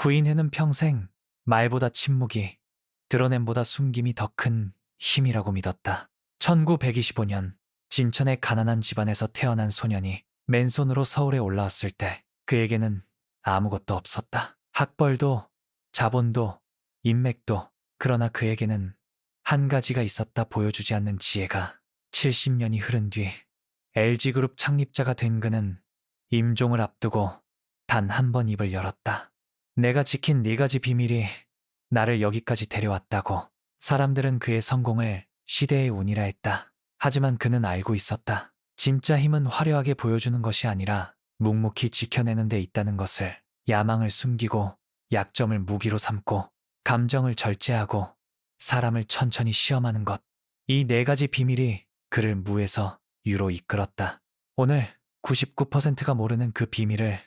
구인회는 평생 말보다 침묵이, 드러냄보다 숨김이 더 큰 힘이라고 믿었다. 1925년 진천의 가난한 집안에서 태어난 소년이 맨손으로 서울에 올라왔을 때 그에게는 아무것도 없었다. 학벌도, 자본도, 인맥도. 그러나 그에게는 한 가지가 있었다. 보여주지 않는 지혜가. 70년이 흐른 뒤 LG그룹 창립자가 된 그는 임종을 앞두고 단 한 번 입을 열었다. 내가 지킨 네 가지 비밀이 나를 여기까지 데려왔다고. 사람들은 그의 성공을 시대의 운이라 했다. 하지만 그는 알고 있었다. 진짜 힘은 화려하게 보여주는 것이 아니라 묵묵히 지켜내는 데 있다는 것을. 야망을 숨기고, 약점을 무기로 삼고, 감정을 절제하고, 사람을 천천히 시험하는 것. 이 네 가지 비밀이 그를 무에서 유로 이끌었다. 오늘 99%가 모르는 그 비밀을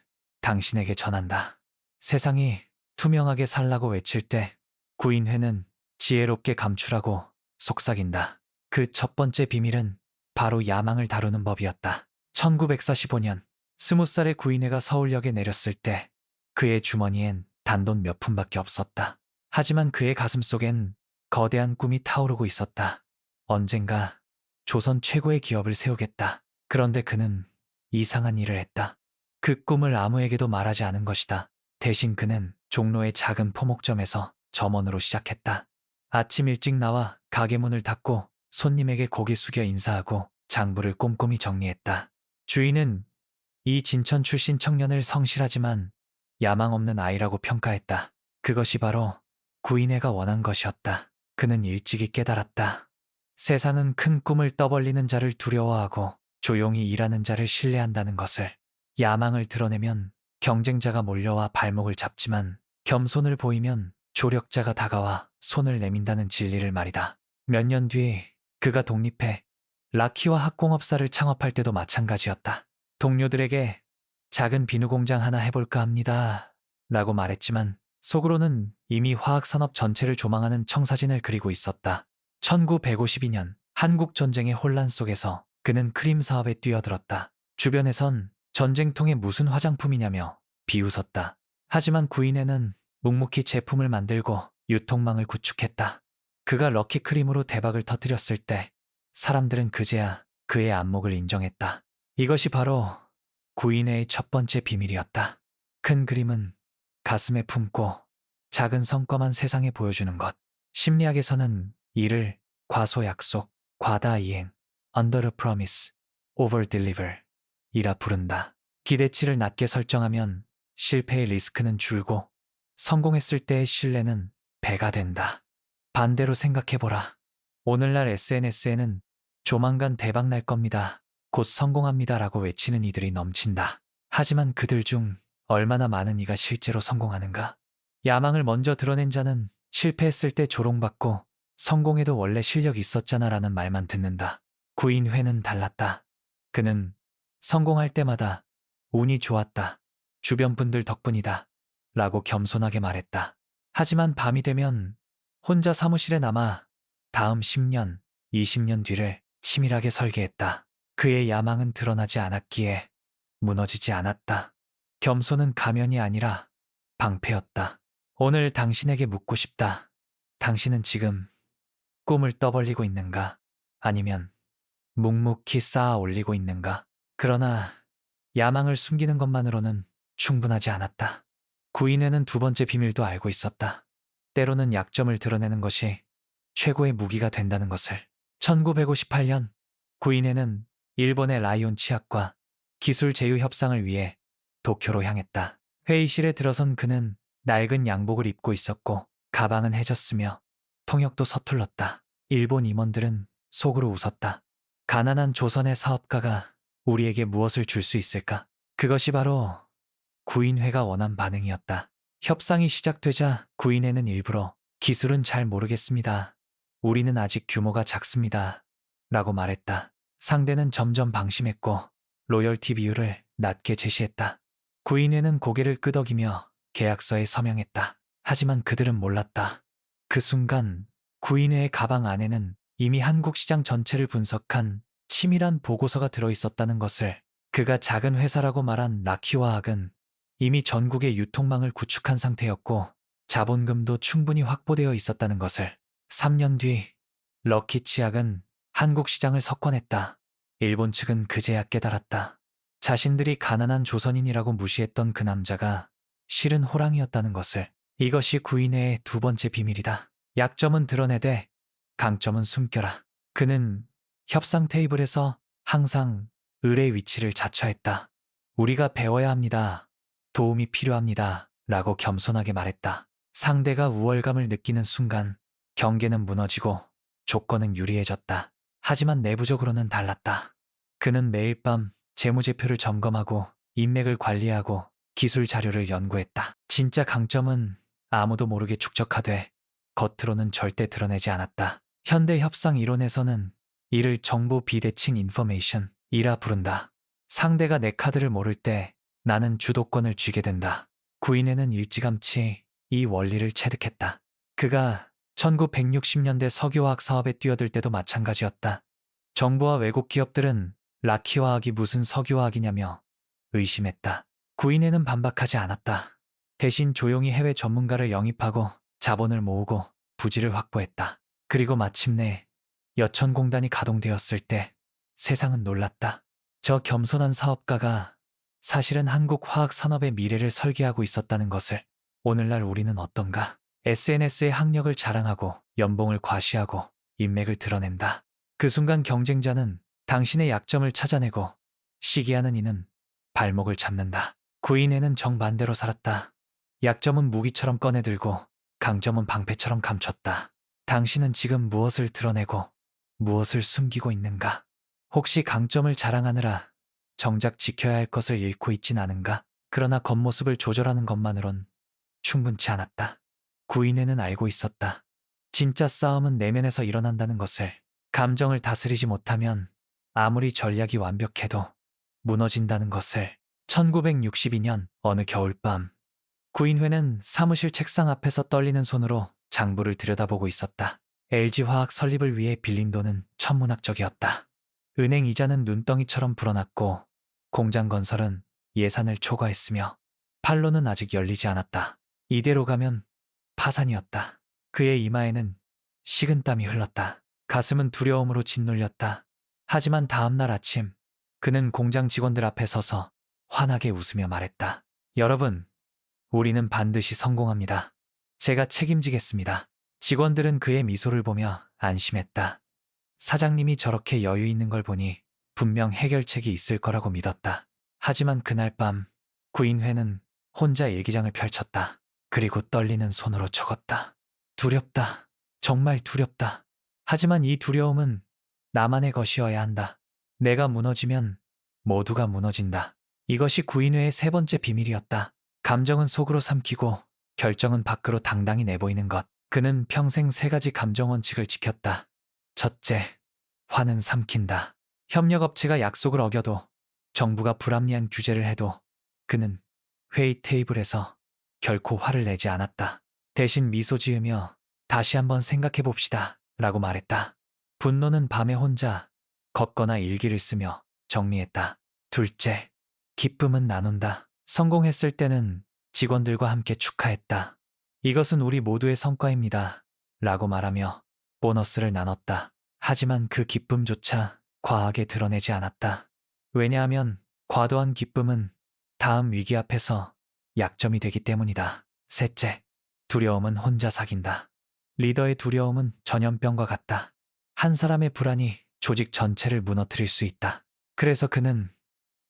당신에게 전한다. 세상이 투명하게 살라고 외칠 때 구인회는 지혜롭게 감추라고 속삭인다. 그 첫 번째 비밀은 바로 야망을 다루는 법이었다. 1945년 20살의 구인회가 서울역에 내렸을 때 그의 주머니엔 단돈 몇 푼밖에 없었다. 하지만 그의 가슴 속엔 거대한 꿈이 타오르고 있었다. 언젠가 조선 최고의 기업을 세우겠다. 그런데 그는 이상한 일을 했다. 그 꿈을 아무에게도 말하지 않은 것이다. 대신 그는 종로의 작은 포목점에서 점원으로 시작했다. 아침 일찍 나와 가게 문을 닫고 손님에게 고개 숙여 인사하고 장부를 꼼꼼히 정리했다. 주인은 이 진천 출신 청년을 성실하지만 야망 없는 아이라고 평가했다. 그것이 바로 구인회가 원한 것이었다. 그는 일찍이 깨달았다. 세상은 큰 꿈을 떠벌리는 자를 두려워하고 조용히 일하는 자를 신뢰한다는 것을. 야망을 드러내면 경쟁자가 몰려와 발목을 잡지만 겸손을 보이면 조력자가 다가와 손을 내민다는 진리를 말이다. 몇 년 뒤 그가 독립해 라키와 학공업사를 창업할 때도 마찬가지였다. 동료들에게 작은 비누 공장 하나 해볼까 합니다. 라고 말했지만 속으로는 이미 화학산업 전체를 조망하는 청사진을 그리고 있었다. 1952년 한국전쟁의 혼란 속에서 그는 크림 사업에 뛰어들었다. 주변에선 전쟁통에 무슨 화장품이냐며 비웃었다. 하지만 구인회는 묵묵히 제품을 만들고 유통망을 구축했다. 그가 럭키크림으로 대박을 터뜨렸을 때 사람들은 그제야 그의 안목을 인정했다. 이것이 바로 구인회의 첫 번째 비밀이었다. 큰 그림은 가슴에 품고 작은 성과만 세상에 보여주는 것. 심리학에서는 이를 과소약속, 과다이행, under promise, over deliver 이라 부른다. 기대치를 낮게 설정하면 실패의 리스크는 줄고 성공했을 때의 신뢰는 배가 된다. 반대로 생각해보라. 오늘날 SNS에는 조만간 대박 날 겁니다. 곧 성공합니다. 라고 외치는 이들이 넘친다. 하지만 그들 중 얼마나 많은 이가 실제로 성공하는가? 야망을 먼저 드러낸 자는 실패했을 때 조롱받고 성공해도 원래 실력이 있었잖아 라는 말만 듣는다. 구인회는 달랐다. 그는 성공할 때마다 운이 좋았다. 주변 분들 덕분이다. 라고 겸손하게 말했다. 하지만 밤이 되면 혼자 사무실에 남아 다음 10년, 20년 뒤를 치밀하게 설계했다. 그의 야망은 드러나지 않았기에 무너지지 않았다. 겸손은 가면이 아니라 방패였다. 오늘 당신에게 묻고 싶다. 당신은 지금 꿈을 떠벌리고 있는가? 아니면 묵묵히 쌓아 올리고 있는가? 그러나 야망을 숨기는 것만으로는 충분하지 않았다. 구인회는 두 번째 비밀도 알고 있었다. 때로는 약점을 드러내는 것이 최고의 무기가 된다는 것을. 1958년 구인회는 일본의 라이온 치약과 기술 제휴 협상을 위해 도쿄로 향했다. 회의실에 들어선 그는 낡은 양복을 입고 있었고 가방은 해졌으며 통역도 서툴렀다. 일본 임원들은 속으로 웃었다. 가난한 조선의 사업가가 우리에게 무엇을 줄 수 있을까? 그것이 바로 구인회가 원한 반응이었다. 협상이 시작되자 구인회는 일부러 기술은 잘 모르겠습니다. 우리는 아직 규모가 작습니다. 라고 말했다. 상대는 점점 방심했고 로열티 비율을 낮게 제시했다. 구인회는 고개를 끄덕이며 계약서에 서명했다. 하지만 그들은 몰랐다. 그 순간 구인회의 가방 안에는 이미 한국 시장 전체를 분석한 치밀한 보고서가 들어있었다는 것을. 그가 작은 회사라고 말한 라키화학은 이미 전국의 유통망을 구축한 상태였고 자본금도 충분히 확보되어 있었다는 것을. 3년 뒤 럭키 치약은 한국 시장을 석권했다. 일본 측은 그제야 깨달았다. 자신들이 가난한 조선인이라고 무시했던 그 남자가 실은 호랑이였다는 것을. 이것이 구인회의 두 번째 비밀이다. 약점은 드러내되 강점은 숨겨라. 그는 협상 테이블에서 항상 을의 위치를 자처했다. 우리가 배워야 합니다. 도움이 필요합니다. 라고 겸손하게 말했다. 상대가 우월감을 느끼는 순간 경계는 무너지고 조건은 유리해졌다. 하지만 내부적으로는 달랐다. 그는 매일 밤 재무제표를 점검하고 인맥을 관리하고 기술 자료를 연구했다. 진짜 강점은 아무도 모르게 축적하되 겉으로는 절대 드러내지 않았다. 현대 협상 이론에서는 이를 정보 비대칭 인포메이션이라 부른다. 상대가 내 카드를 모를 때 나는 주도권을 쥐게 된다. 구인회는 일찌감치 이 원리를 체득했다. 그가 1960년대 석유화학 사업에 뛰어들 때도 마찬가지였다. 정부와 외국 기업들은 락키화학이 무슨 석유화학이냐며 의심했다. 구인회는 반박하지 않았다. 대신 조용히 해외 전문가를 영입하고 자본을 모으고 부지를 확보했다. 그리고 마침내 여천공단이 가동되었을 때 세상은 놀랐다. 저 겸손한 사업가가 사실은 한국 화학 산업의 미래를 설계하고 있었다는 것을. 오늘날 우리는 어떤가? SNS에 학력을 자랑하고 연봉을 과시하고 인맥을 드러낸다. 그 순간 경쟁자는 당신의 약점을 찾아내고 시기하는 이는 발목을 잡는다. 구인회는 정반대로 살았다. 약점은 무기처럼 꺼내들고 강점은 방패처럼 감췄다. 당신은 지금 무엇을 드러내고 무엇을 숨기고 있는가? 혹시 강점을 자랑하느라 정작 지켜야 할 것을 잃고 있진 않은가? 그러나 겉모습을 조절하는 것만으론 충분치 않았다. 구인회는 알고 있었다. 진짜 싸움은 내면에서 일어난다는 것을. 감정을 다스리지 못하면 아무리 전략이 완벽해도 무너진다는 것을. 1962년 어느 겨울밤 구인회는 사무실 책상 앞에서 떨리는 손으로 장부를 들여다보고 있었다. LG화학 설립을 위해 빌린 돈은 천문학적이었다. 은행 이자는 눈덩이처럼 불어났고 공장 건설은 예산을 초과했으며 판로는 아직 열리지 않았다. 이대로 가면 파산이었다. 그의 이마에는 식은땀이 흘렀다. 가슴은 두려움으로 짓눌렸다. 하지만 다음 날 아침 그는 공장 직원들 앞에 서서 환하게 웃으며 말했다. 여러분, 우리는 반드시 성공합니다. 제가 책임지겠습니다. 직원들은 그의 미소를 보며 안심했다. 사장님이 저렇게 여유 있는 걸 보니 분명 해결책이 있을 거라고 믿었다. 하지만 그날 밤 구인회는 혼자 일기장을 펼쳤다. 그리고 떨리는 손으로 적었다. 두렵다. 정말 두렵다. 하지만 이 두려움은 나만의 것이어야 한다. 내가 무너지면 모두가 무너진다. 이것이 구인회의 세 번째 비밀이었다. 감정은 속으로 삼키고 결정은 밖으로 당당히 내보이는 것. 그는 평생 세 가지 감정 원칙을 지켰다. 첫째, 화는 삼킨다. 협력업체가 약속을 어겨도 정부가 불합리한 규제를 해도 그는 회의 테이블에서 결코 화를 내지 않았다. 대신 미소 지으며 다시 한번 생각해 봅시다 라고 말했다. 분노는 밤에 혼자 걷거나 일기를 쓰며 정리했다. 둘째, 기쁨은 나눈다. 성공했을 때는 직원들과 함께 축하했다. 이것은 우리 모두의 성과입니다 라고 말하며 보너스를 나눴다. 하지만 그 기쁨조차 과하게 드러내지 않았다. 왜냐하면 과도한 기쁨은 다음 위기 앞에서 약점이 되기 때문이다. 셋째, 두려움은 혼자 사귄다. 리더의 두려움은 전염병과 같다. 한 사람의 불안이 조직 전체를 무너뜨릴 수 있다. 그래서 그는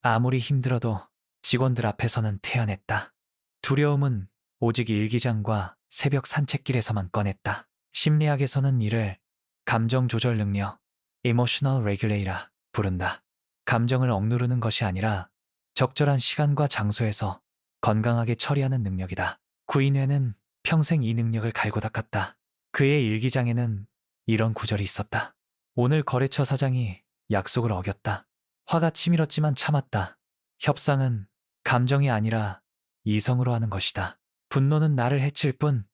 아무리 힘들어도 직원들 앞에서는 태어냈다. 두려움은 오직 일기장과 새벽 산책길에서만 꺼냈다. 심리학에서는 이를 감정 조절 능력, emotional regulate라 부른다. 감정을 억누르는 것이 아니라 적절한 시간과 장소에서 건강하게 처리하는 능력이다. 구인회는 평생 이 능력을 갈고 닦았다. 그의 일기장에는 이런 구절이 있었다. 오늘 거래처 사장이 약속을 어겼다. 화가 치밀었지만 참았다. 협상은 감정이 아니라 이성으로 하는 것이다. 분노는 나를 해칠 뿐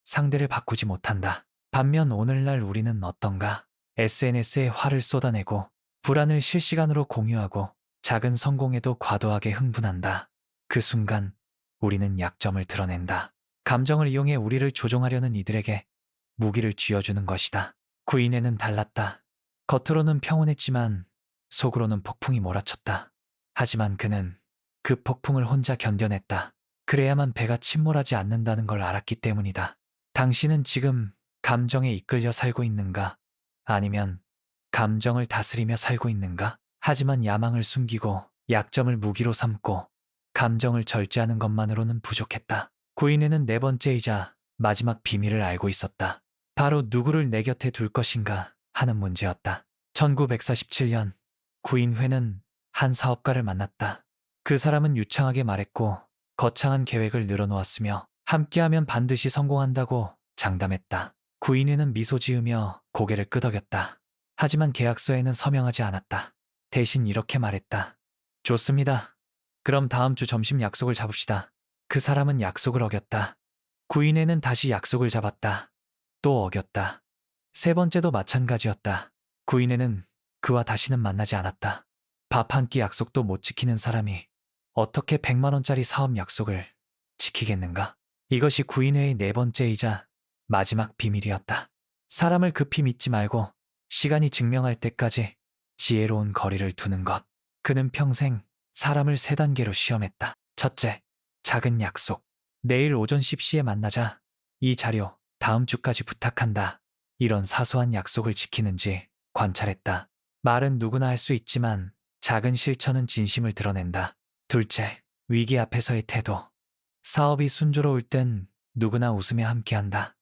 상대를 바꾸지 못한다. 반면 오늘날 우리는 어떤가? SNS에 화를 쏟아내고 불안을 실시간으로 공유하고 작은 성공에도 과도하게 흥분한다. 그 순간 우리는 약점을 드러낸다. 감정을 이용해 우리를 조종하려는 이들에게 무기를 쥐어주는 것이다. 구인회는 달랐다. 겉으로는 평온했지만 속으로는 폭풍이 몰아쳤다. 하지만 그는 그 폭풍을 혼자 견뎌냈다. 그래야만 배가 침몰하지 않는다는 걸 알았기 때문이다. 당신은 지금 감정에 이끌려 살고 있는가? 아니면 감정을 다스리며 살고 있는가? 하지만 야망을 숨기고 약점을 무기로 삼고 감정을 절제하는 것만으로는 부족했다. 구인회는 네 번째이자 마지막 비밀을 알고 있었다. 바로 누구를 내 곁에 둘 것인가 하는 문제였다. 1947년 구인회는 한 사업가를 만났다. 그 사람은 유창하게 말했고 거창한 계획을 늘어놓았으며 함께하면 반드시 성공한다고 장담했다. 구인회는 미소 지으며 고개를 끄덕였다. 하지만 계약서에는 서명하지 않았다. 대신 이렇게 말했다. 좋습니다. 그럼 다음 주 점심 약속을 잡읍시다. 그 사람은 약속을 어겼다. 구인회는 다시 약속을 잡았다. 또 어겼다. 세 번째도 마찬가지였다. 구인회는 그와 다시는 만나지 않았다. 밥 한 끼 약속도 못 지키는 사람이 어떻게 100만 원짜리 사업 약속을 지키겠는가? 이것이 구인회의 네 번째이자 마지막 비밀이었다. 사람을 급히 믿지 말고 시간이 증명할 때까지 지혜로운 거리를 두는 것. 그는 평생 사람을 세 단계로 시험했다. 첫째, 작은 약속. 내일 오전 10시에 만나자. 이 자료 다음 주까지 부탁한다. 이런 사소한 약속을 지키는지 관찰했다. 말은 누구나 할 수 있지만 작은 실천은 진심을 드러낸다. 둘째, 위기 앞에서의 태도. 사업이 순조로울 땐 누구나 웃으며 함께한다.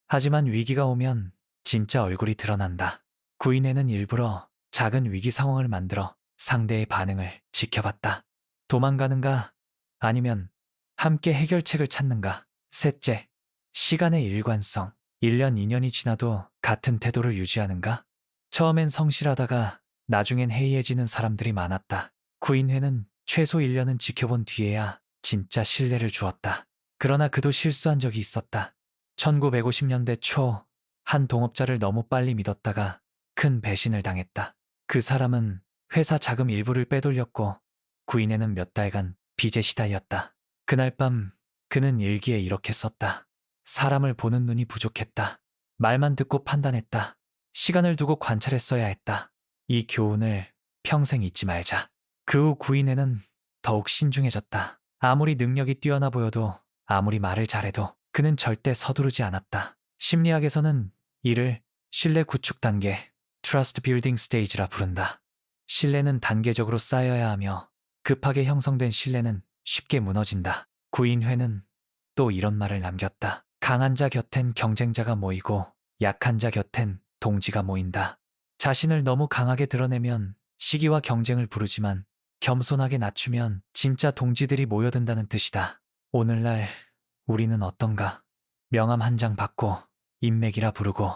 하지만 위기가 오면 진짜 얼굴이 드러난다. 구인회는 일부러 작은 위기 상황을 만들어 상대의 반응을 지켜봤다. 도망가는가? 아니면 함께 해결책을 찾는가? 셋째, 시간의 일관성. 1년, 2년이 지나도 같은 태도를 유지하는가? 처음엔 성실하다가 나중엔 해이해지는 사람들이 많았다. 구인회는 최소 1년은 지켜본 뒤에야 진짜 신뢰를 주었다. 그러나 그도 실수한 적이 있었다. 1950년대 초 한 동업자를 너무 빨리 믿었다가 큰 배신을 당했다. 그 사람은 회사 자금 일부를 빼돌렸고 구인회는 몇 달간 빚에 시달렸다. 그날 밤 그는 일기에 이렇게 썼다. 사람을 보는 눈이 부족했다. 말만 듣고 판단했다. 시간을 두고 관찰했어야 했다. 이 교훈을 평생 잊지 말자. 그 후 구인회는 더욱 신중해졌다. 아무리 능력이 뛰어나 보여도 아무리 말을 잘해도 그는 절대 서두르지 않았다. 심리학에서는 이를 신뢰 구축 단계, Trust Building Stage라 부른다. 신뢰는 단계적으로 쌓여야 하며 급하게 형성된 신뢰는 쉽게 무너진다. 구인회는 또 이런 말을 남겼다. 강한 자 곁엔 경쟁자가 모이고 약한 자 곁엔 동지가 모인다. 자신을 너무 강하게 드러내면 시기와 경쟁을 부르지만 겸손하게 낮추면 진짜 동지들이 모여든다는 뜻이다. 오늘날 우리는 어떤가? 명함 한 장 받고 인맥이라 부르고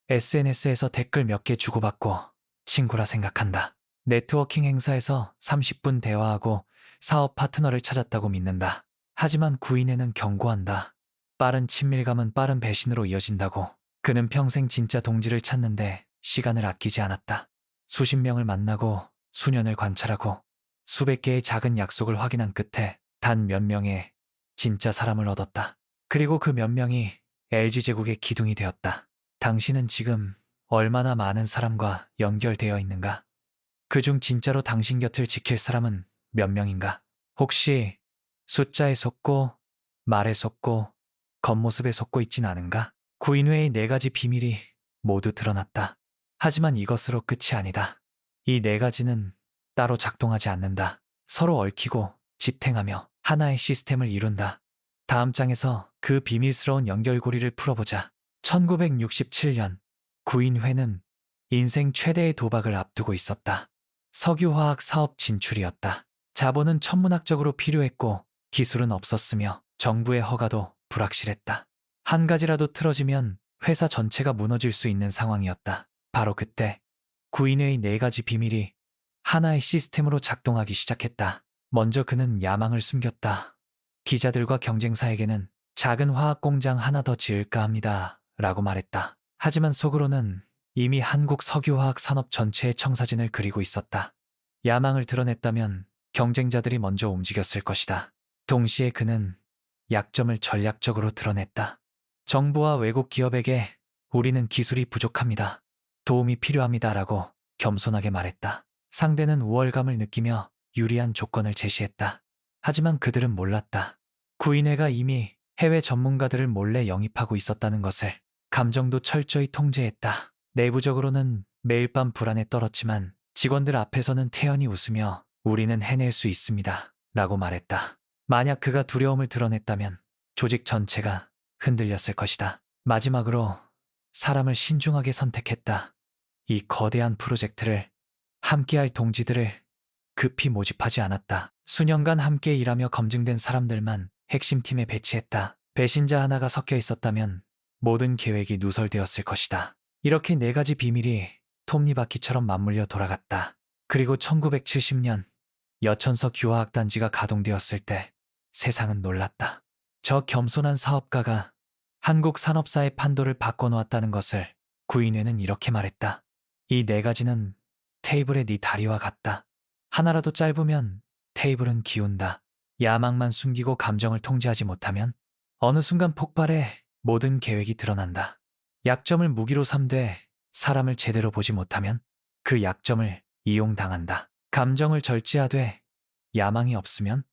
SNS에서 댓글 몇 개 주고받고 친구라 생각한다. 네트워킹 행사에서 30분 대화하고 사업 파트너를 찾았다고 믿는다. 하지만 구인회는 경고한다. 빠른 친밀감은 빠른 배신으로 이어진다고. 그는 평생 진짜 동지를 찾는데 시간을 아끼지 않았다. 수십 명을 만나고 수년을 관찰하고 수백 개의 작은 약속을 확인한 끝에 단 몇 명의 진짜 사람을 얻었다. 그리고 그 몇 명이 LG제국의 기둥이 되었다. 당신은 지금 얼마나 많은 사람과 연결되어 있는가? 그중 진짜로 당신 곁을 지킬 사람은 몇 명인가? 혹시 숫자에 속고 말에 속고 겉모습에 속고 있진 않은가? 구인회의 네 가지 비밀이 모두 드러났다. 하지만 이것으로 끝이 아니다. 이 네 가지는 따로 작동하지 않는다. 서로 얽히고 지탱하며 하나의 시스템을 이룬다. 다음 장에서 그 비밀스러운 연결고리를 풀어보자. 1967년 구인회는 인생 최대의 도박을 앞두고 있었다. 석유화학 사업 진출이었다. 자본은 천문학적으로 필요했고 기술은 없었으며 정부의 허가도 불확실했다. 한 가지라도 틀어지면 회사 전체가 무너질 수 있는 상황이었다. 바로 그때 구인회의 네 가지 비밀이 하나의 시스템으로 작동하기 시작했다. 먼저 그는 야망을 숨겼다. 기자들과 경쟁사에게는 작은 화학 공장 하나 더 지을까 합니다. 라고 말했다. 하지만 속으로는 이미 한국 석유화학 산업 전체의 청사진을 그리고 있었다. 야망을 드러냈다면 경쟁자들이 먼저 움직였을 것이다. 동시에 그는 약점을 전략적으로 드러냈다. 정부와 외국 기업에게 우리는 기술이 부족합니다. 도움이 필요합니다라고 겸손하게 말했다. 상대는 우월감을 느끼며 유리한 조건을 제시했다. 하지만 그들은 몰랐다. 구인회가 이미 해외 전문가들을 몰래 영입하고 있었다는 것을. 감정도 철저히 통제했다. 내부적으로는 매일 밤 불안에 떨었지만 직원들 앞에서는 태연히 웃으며 우리는 해낼 수 있습니다. 라고 말했다. 만약 그가 두려움을 드러냈다면 조직 전체가 흔들렸을 것이다. 마지막으로 사람을 신중하게 선택했다. 이 거대한 프로젝트를 함께할 동지들을 급히 모집하지 않았다. 수년간 함께 일하며 검증된 사람들만 핵심팀에 배치했다. 배신자 하나가 섞여 있었다면 모든 계획이 누설되었을 것이다. 이렇게 네 가지 비밀이 톱니바퀴처럼 맞물려 돌아갔다. 그리고 1970년 여천서 규화학단지가 가동되었을 때 세상은 놀랐다. 저 겸손한 사업가가 한국 산업사의 판도를 바꿔놓았다는 것을. 구인회는 이렇게 말했다. 이 네 가지는 테이블의 네 다리와 같다. 하나라도 짧으면 테이블은 기운다. 야망만 숨기고 감정을 통제하지 못하면 어느 순간 폭발해 모든 계획이 드러난다. 약점을 무기로 삼되 사람을 제대로 보지 못하면 그 약점을 이용당한다. 감정을 절제하되 야망이 없으면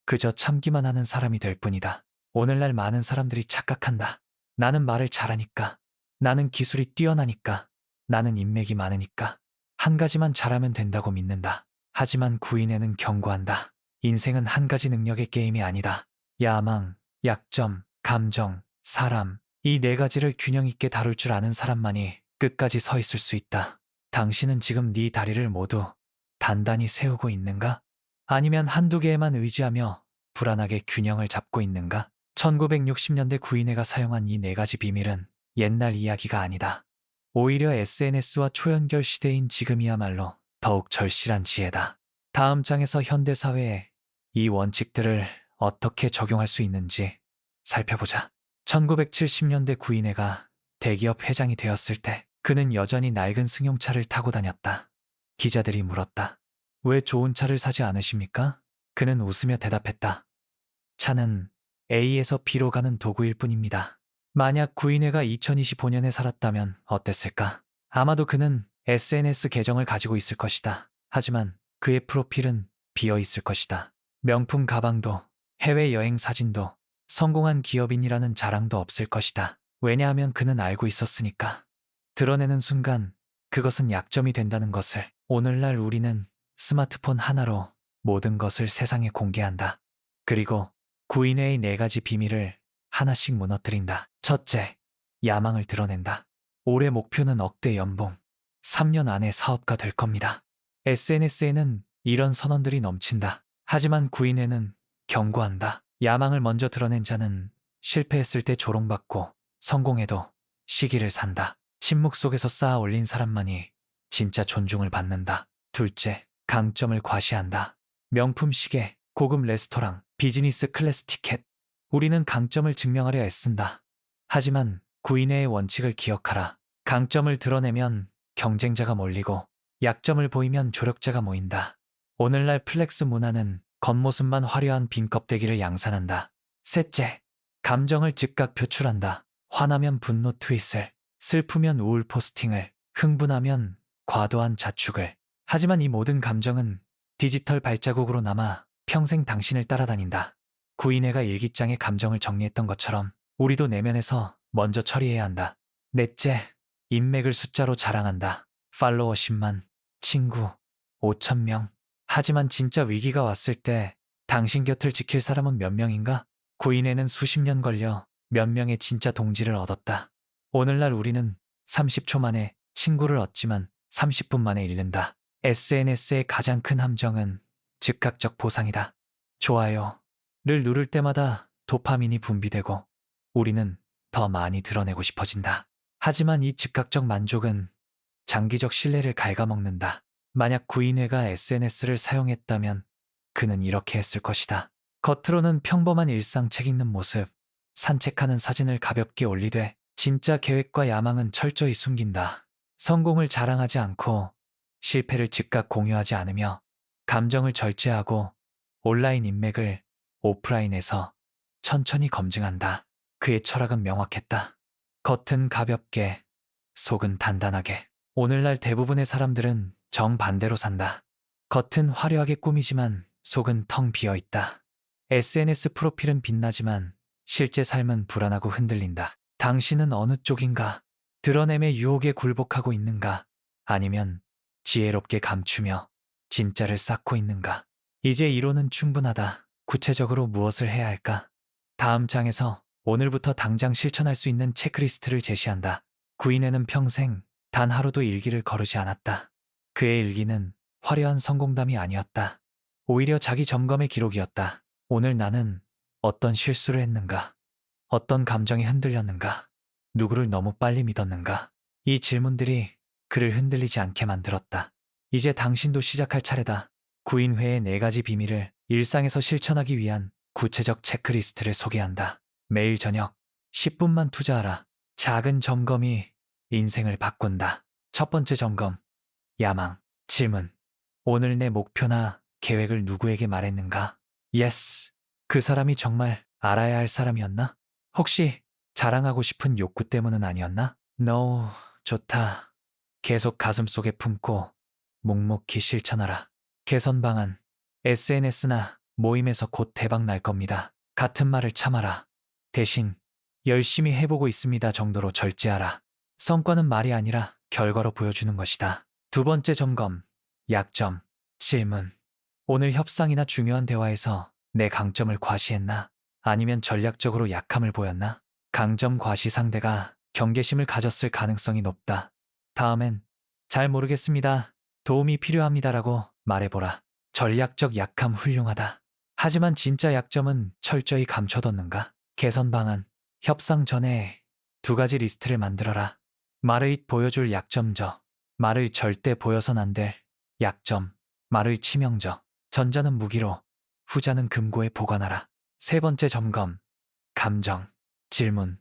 그저 참기만 하는 사람이 될 뿐이다. 오늘날 많은 사람들이 착각한다. 나는 말을 잘하니까, 나는 기술이 뛰어나니까, 나는 인맥이 많으니까 한 가지만 잘하면 된다고 믿는다. 하지만 구인회는 경고한다. 인생은 한 가지 능력의 게임이 아니다. 야망, 약점, 감정, 사람, 이 네 가지를 균형 있게 다룰 줄 아는 사람만이 끝까지 서 있을 수 있다. 당신은 지금 네 다리를 모두 단단히 세우고 있는가? 아니면 한두 개에만 의지하며 불안하게 균형을 잡고 있는가? 1960년대 구인회가 사용한 이 네 가지 비밀은 옛날 이야기가 아니다. 오히려 SNS와 초연결 시대인 지금이야말로 더욱 절실한 지혜다. 다음 장에서 현대사회에 이 원칙들을 어떻게 적용할 수 있는지 살펴보자. 1970년대 구인회가 대기업 회장이 되었을 때 그는 여전히 낡은 승용차를 타고 다녔다. 기자들이 물었다. 왜 좋은 차를 사지 않으십니까? 그는 웃으며 대답했다. 차는 A에서 B로 가는 도구일 뿐입니다. 만약 구인회가 2025년에 살았다면 어땠을까? 아마도 그는 SNS 계정을 가지고 있을 것이다. 하지만 그의 프로필은 비어 있을 것이다. 명품 가방도, 해외여행 사진도, 성공한 기업인이라는 자랑도 없을 것이다. 왜냐하면 그는 알고 있었으니까. 드러내는 순간 그것은 약점이 된다는 것을. 오늘날 우리는 스마트폰 하나로 모든 것을 세상에 공개한다. 그리고 구인회의 네 가지 비밀을 하나씩 무너뜨린다. 첫째, 야망을 드러낸다. 올해 목표는 억대 연봉. 3년 안에 사업가 될 겁니다. SNS에는 이런 선언들이 넘친다. 하지만 구인회는 경고한다. 야망을 먼저 드러낸 자는 실패했을 때 조롱받고 성공해도 시기를 산다. 침묵 속에서 쌓아 올린 사람만이 진짜 존중을 받는다. 둘째, 강점을 과시한다. 명품 시계, 고급 레스토랑, 비즈니스 클래스 티켓. 우리는 강점을 증명하려 애쓴다. 하지만 구인회의 원칙을 기억하라. 강점을 드러내면 경쟁자가 몰리고 약점을 보이면 조력자가 모인다. 오늘날 플렉스 문화는 겉모습만 화려한 빈 껍데기를 양산한다. 셋째, 감정을 즉각 표출한다. 화나면 분노 트윗을, 슬프면 우울 포스팅을, 흥분하면 과도한 자축을. 하지만 이 모든 감정은 디지털 발자국으로 남아 평생 당신을 따라다닌다. 구인회가 일기장에 감정을 정리했던 것처럼 우리도 내면에서 먼저 처리해야 한다. 넷째, 인맥을 숫자로 자랑한다. 팔로워 10만, 친구 5,000명. 하지만 진짜 위기가 왔을 때 당신 곁을 지킬 사람은 몇 명인가? 구인회는 수십 년 걸려 몇 명의 진짜 동지를 얻었다. 오늘날 우리는 30초 만에 친구를 얻지만 30분 만에 잃는다. SNS의 가장 큰 함정은 즉각적 보상이다. 좋아요를 누를 때마다 도파민이 분비되고 우리는 더 많이 드러내고 싶어진다. 하지만 이 즉각적 만족은 장기적 신뢰를 갉아먹는다. 만약 구인회가 SNS를 사용했다면 그는 이렇게 했을 것이다. 겉으로는 평범한 일상 책 읽는 모습, 산책하는 사진을 가볍게 올리되 진짜 계획과 야망은 철저히 숨긴다. 성공을 자랑하지 않고 실패를 즉각 공유하지 않으며 감정을 절제하고 온라인 인맥을 오프라인에서 천천히 검증한다. 그의 철학은 명확했다. 겉은 가볍게, 속은 단단하게. 오늘날 대부분의 사람들은 정반대로 산다. 겉은 화려하게 꾸미지만 속은 텅 비어 있다. SNS 프로필은 빛나지만 실제 삶은 불안하고 흔들린다. 당신은 어느 쪽인가? 드러냄의 유혹에 굴복하고 있는가? 아니면 지혜롭게 감추며 진짜를 쌓고 있는가? 이제 이론은 충분하다. 구체적으로 무엇을 해야 할까? 다음 장에서 오늘부터 당장 실천할 수 있는 체크리스트를 제시한다. 구인회는 평생 단 하루도 일기를 거르지 않았다. 그의 일기는 화려한 성공담이 아니었다. 오히려 자기 점검의 기록이었다. 오늘 나는 어떤 실수를 했는가? 어떤 감정이 흔들렸는가? 누구를 너무 빨리 믿었는가? 이 질문들이 그를 흔들리지 않게 만들었다. 이제 당신도 시작할 차례다. 구인회의 4가지 비밀을 일상에서 실천하기 위한 구체적 체크리스트를 소개한다. 매일 저녁 10분만 투자하라. 작은 점검이 인생을 바꾼다. 첫 번째 점검. 야망. 질문. 오늘 내 목표나 계획을 누구에게 말했는가? Yes. 그 사람이 정말 알아야 할 사람이었나? 혹시 자랑하고 싶은 욕구 때문은 아니었나? No. 좋다. 계속 가슴속에 품고 묵묵히 실천하라. 개선 방안. SNS나 모임에서 곧 대박 날 겁니다. 같은 말을 참아라. 대신 열심히 해보고 있습니다 정도로 절제하라. 성과는 말이 아니라 결과로 보여주는 것이다. 두 번째 점검. 약점. 질문. 오늘 협상이나 중요한 대화에서 내 강점을 과시했나? 아니면 전략적으로 약함을 보였나? 강점 과시 상대가 경계심을 가졌을 가능성이 높다. 다음엔 잘 모르겠습니다. 도움이 필요합니다라고 말해보라. 전략적 약함 훌륭하다. 하지만 진짜 약점은 철저히 감춰뒀는가? 개선 방안. 협상 전에 2가지 리스트를 만들어라. 말의 보여줄 약점저. 말의 절대 보여선 안 될 약점. 말의 치명저. 전자는 무기로, 후자는 금고에 보관하라. 세 번째 점검. 감정. 질문.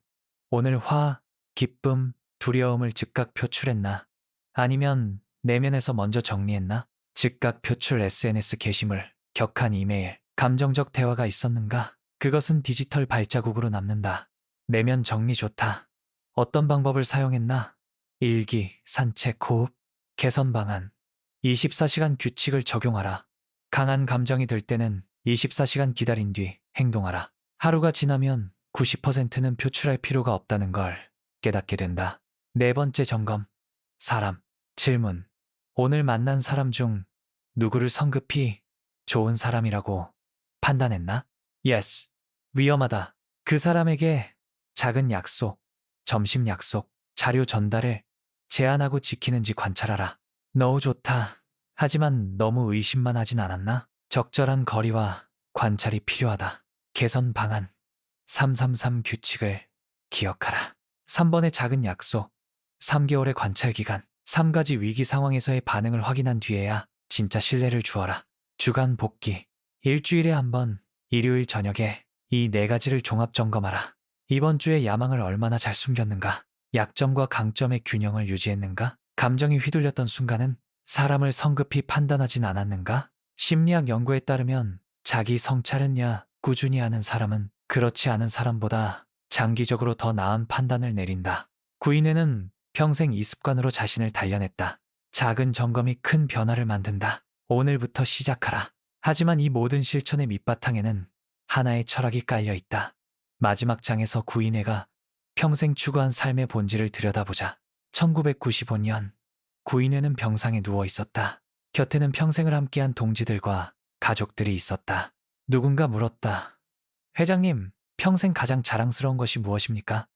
오늘 화, 기쁨, 두려움을 즉각 표출했나? 아니면 내면에서 먼저 정리했나? 즉각 표출 SNS 게시물, 격한 이메일, 감정적 대화가 있었는가? 그것은 디지털 발자국으로 남는다. 내면 정리 좋다. 어떤 방법을 사용했나? 일기, 산책, 호흡, 개선 방안. 24시간 규칙을 적용하라. 강한 감정이 들 때는 24시간 기다린 뒤 행동하라. 하루가 지나면 90%는 표출할 필요가 없다는 걸 깨닫게 된다. 네 번째 점검. 사람. 질문. 오늘 만난 사람 중 누구를 성급히 좋은 사람이라고 판단했나? Yes. 위험하다. 그 사람에게 작은 약속, 점심 약속, 자료 전달을 제안하고 지키는지 관찰하라. 너무 좋다. 하지만 너무 의심만 하진 않았나? 적절한 거리와 관찰이 필요하다. 개선 방안. 333 규칙을 기억하라. 3번의 작은 약속, 3개월의 관찰 기간, 3가지 위기 상황에서의 반응을 확인한 뒤에야 진짜 신뢰를 주어라. 주간 복귀. 일주일에 한 번, 일요일 저녁에 이 4가지를 종합 점검하라. 이번 주에 야망을 얼마나 잘 숨겼는가? 약점과 강점의 균형을 유지했는가? 감정이 휘둘렸던 순간은 사람을 성급히 판단하진 않았는가? 심리학 연구에 따르면 자기 성찰은야 꾸준히 하는 사람은 그렇지 않은 사람보다 장기적으로 더 나은 판단을 내린다. 구인회는 평생 이 습관으로 자신을 단련했다. 작은 점검이 큰 변화를 만든다. 오늘부터 시작하라. 하지만 이 모든 실천의 밑바탕에는 하나의 철학이 깔려 있다. 마지막 장에서 구인회가 평생 추구한 삶의 본질을 들여다보자. 1995년 구인회는 병상에 누워 있었다. 곁에는 평생을 함께한 동지들과 가족들이 있었다. 누군가 물었다. 회장님, 평생 가장 자랑스러운 것이 무엇입니까?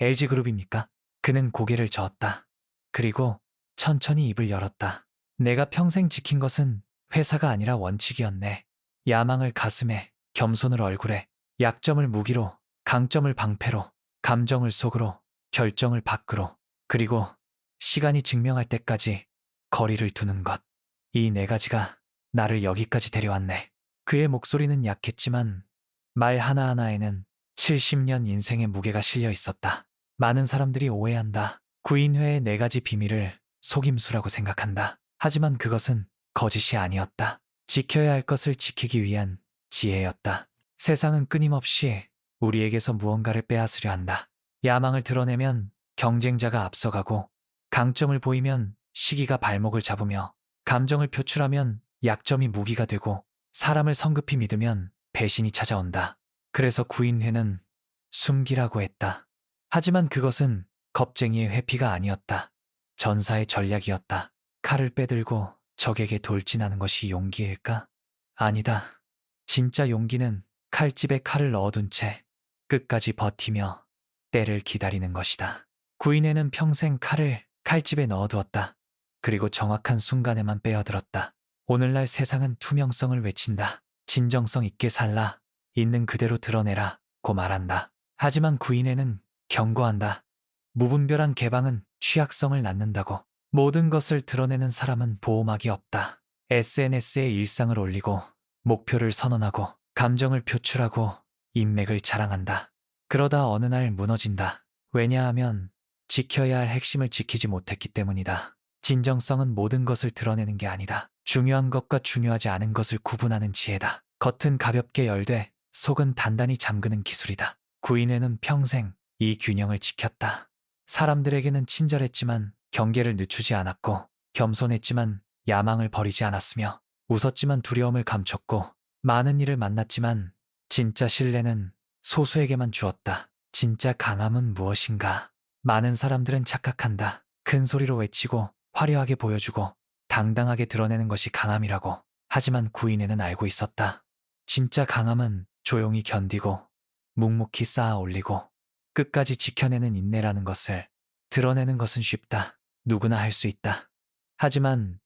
LG그룹입니까? 그는 고개를 저었다. 그리고 천천히 입을 열었다. 내가 평생 지킨 것은 회사가 아니라 원칙이었네. 야망을 가슴에, 겸손을 얼굴에, 약점을 무기로, 강점을 방패로, 감정을 속으로, 결정을 밖으로, 그리고 시간이 증명할 때까지 거리를 두는 것. 이 4가지가 나를 여기까지 데려왔네. 그의 목소리는 약했지만 말 하나하나에는 70년 인생의 무게가 실려 있었다. 많은 사람들이 오해한다. 구인회의 4가지 비밀을 속임수라고 생각한다. 하지만 그것은 거짓이 아니었다. 지켜야 할 것을 지키기 위한 지혜였다. 세상은 끊임없이 우리에게서 무언가를 빼앗으려 한다. 야망을 드러내면 경쟁자가 앞서가고, 강점을 보이면 시기가 발목을 잡으며, 감정을 표출하면 약점이 무기가 되고, 사람을 성급히 믿으면 배신이 찾아온다. 그래서 구인회는 숨기라고 했다. 하지만 그것은 겁쟁이의 회피가 아니었다. 전사의 전략이었다. 칼을 빼들고 적에게 돌진하는 것이 용기일까? 아니다. 진짜 용기는 칼집에 칼을 넣어둔 채 끝까지 버티며 때를 기다리는 것이다. 구인회는 평생 칼을 칼집에 넣어두었다. 그리고 정확한 순간에만 빼어들었다. 오늘날 세상은 투명성을 외친다. 진정성 있게 살라. 있는 그대로 드러내라. 고 말한다. 하지만 구인회는 경고한다. 무분별한 개방은 취약성을 낳는다고. 모든 것을 드러내는 사람은 보호막이 없다. SNS에 일상을 올리고, 목표를 선언하고, 감정을 표출하고, 인맥을 자랑한다. 그러다 어느 날 무너진다. 왜냐하면 지켜야 할 핵심을 지키지 못했기 때문이다. 진정성은 모든 것을 드러내는 게 아니다. 중요한 것과 중요하지 않은 것을 구분하는 지혜다. 겉은 가볍게 열되 속은 단단히 잠그는 기술이다. 구인회는 평생 이 균형을 지켰다. 사람들에게는 친절했지만 경계를 늦추지 않았고, 겸손했지만 야망을 버리지 않았으며, 웃었지만 두려움을 감췄고, 많은 일을 만났지만 진짜 신뢰는 소수에게만 주었다. 진짜 강함은 무엇인가? 많은 사람들은 착각한다. 큰 소리로 외치고 화려하게 보여주고 당당하게 드러내는 것이 강함이라고. 하지만 구인회는 알고 있었다. 진짜 강함은 조용히 견디고 묵묵히 쌓아 올리고 끝까지 지켜내는 인내라는 것을. 드러내는 것은 쉽다. 누구나 할 수 있다. 하지만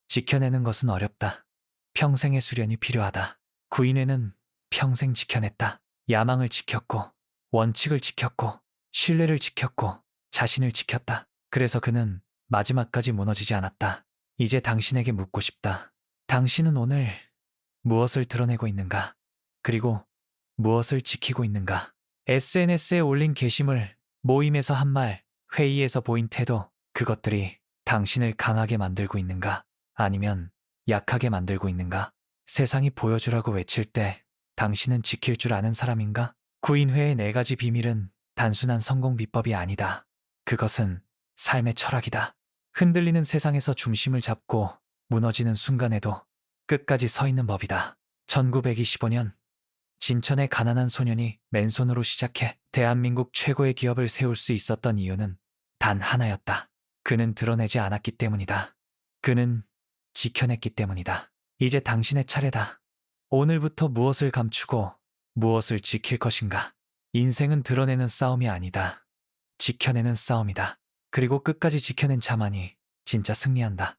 지켜내는 것은 어렵다. 평생의 수련이 필요하다. 구인회는 평생 지켜냈다. 야망을 지켰고, 원칙을 지켰고, 신뢰를 지켰고, 자신을 지켰다. 그래서 그는 마지막까지 무너지지 않았다. 이제 당신에게 묻고 싶다. 당신은 오늘 무엇을 드러내고 있는가? 그리고 무엇을 지키고 있는가? SNS에 올린 게시물, 모임에서 한 말, 회의에서 보인 태도, 그것들이 당신을 강하게 만들고 있는가? 아니면 약하게 만들고 있는가? 세상이 보여주라고 외칠 때 당신은 지킬 줄 아는 사람인가? 구인회의 4가지 비밀은 단순한 성공 비법이 아니다. 그것은 삶의 철학이다. 흔들리는 세상에서 중심을 잡고 무너지는 순간에도 끝까지 서 있는 법이다. 1925년 진천의 가난한 소년이 맨손으로 시작해 대한민국 최고의 기업을 세울 수 있었던 이유는 단 하나였다. 그는 드러내지 않았기 때문이다. 그는 지켜냈기 때문이다. 이제 당신의 차례다. 오늘부터 무엇을 감추고 무엇을 지킬 것인가? 인생은 드러내는 싸움이 아니다. 지켜내는 싸움이다. 그리고 끝까지 지켜낸 자만이 진짜 승리한다.